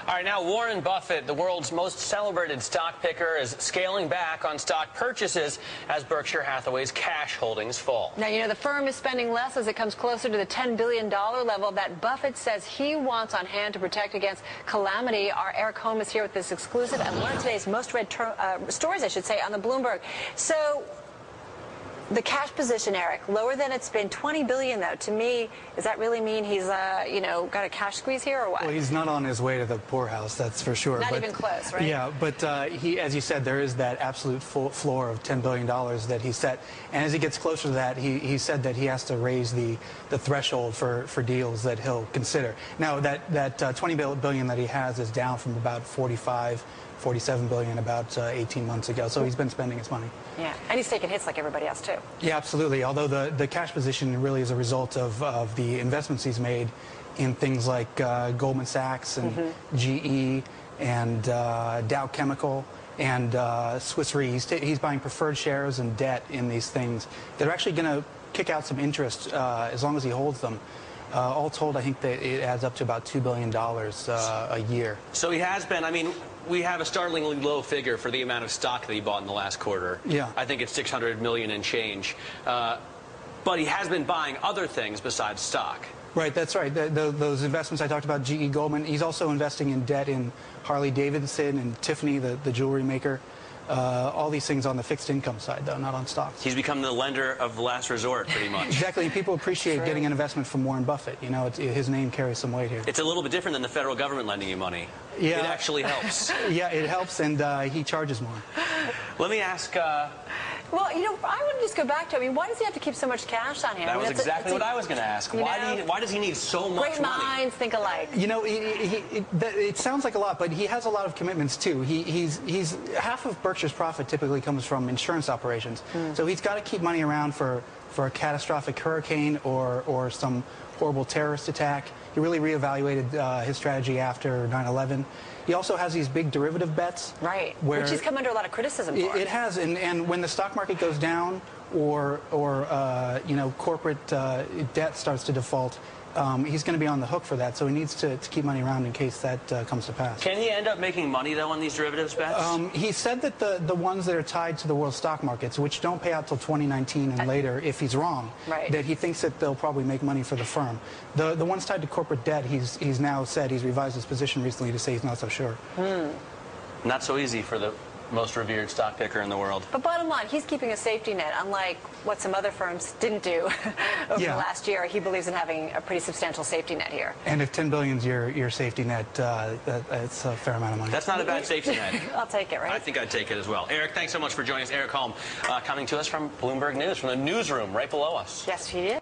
All right, now Warren Buffett, the world's most celebrated stock picker, is scaling back on stock purchases as Berkshire Hathaway's cash holdings fall. Now, you know, the firm is spending less as it comes closer to the $10 billion level that Buffett says he wants on hand to protect against calamity. Our Eric Holm is here with this exclusive and one of today's most read stories, I should say, on the Bloomberg. So, the cash position, Eric, lower than it's been. $20 billion, though. To me, does that really mean he's, you know, got a cash squeeze here, or what? Well, he's not on his way to the poorhouse, that's for sure. Not even close, right? Yeah, but he, as you said, there is that absolute floor of $10 billion that he set. And as he gets closer to that, he said that he has to raise the threshold for deals that he'll consider. Now, that $20 billion that he has is down from about $47 billion about 18 months ago. So he's been spending his money. Yeah, and he's taking hits like everybody else, too. Yeah, absolutely. Although the cash position really is a result of the investments he's made in things like Goldman Sachs and GE and Dow Chemical and Swiss Re. He's buying preferred shares and debt in these things that are actually going to kick out some interest as long as he holds them. All told, I think that it adds up to about $2 billion a year. So he has been, I mean, we have a startlingly low figure for the amount of stock that he bought in the last quarter. Yeah. I think it's $600 million and change. But he has been buying other things besides stock. Right, that's right. Those investments I talked about, GE, Goldman, he's also investing in debt in Harley Davidson and Tiffany, the jewelry maker. All these things on the fixed income side, though, not on stocks. He's become the lender of last resort, pretty much. Exactly. People appreciate getting an investment from Warren Buffett. You know, his name carries some weight here. It's a little bit different than the federal government lending you money. Yeah. It actually helps. Yeah, it helps, and he charges more. Let me ask... well, you know, I would just go back to, I mean, why does he have to keep so much cash on hand? That was exactly what I was going to ask. Why does he need so much money? Great minds think alike. You know, it sounds like a lot, but he has a lot of commitments, too. He's half of Berkshire's profit typically comes from insurance operations. So he's got to keep money around for a catastrophic hurricane or some horrible terrorist attack. He really reevaluated his strategy after 9/11. He also has these big derivative bets. Right, which he's come under a lot of criticism for. It has, and when the stock market goes down or you know, corporate debt starts to default, he's going to be on the hook for that, so he needs to keep money around in case that comes to pass. Can he end up making money, though, on these derivatives bets? He said that the ones that are tied to the world stock markets, which don't pay out till 2019 and later, if he's wrong, that he thinks that they'll probably make money for the firm. The ones tied to corporate debt, he's now said, he's revised his position recently to say he's not so sure. Not so easy for the most revered stock picker in the world. But bottom line, he's keeping a safety net, unlike what some other firms didn't do over the last year. He believes in having a pretty substantial safety net here. And if $10 billion is your safety net, that's a fair amount of money. That's not a bad safety net. I'll take it, right? I think I'd take it as well. Eric, thanks so much for joining us. Eric Holm, coming to us from Bloomberg News, from the newsroom right below us. Yes, he is.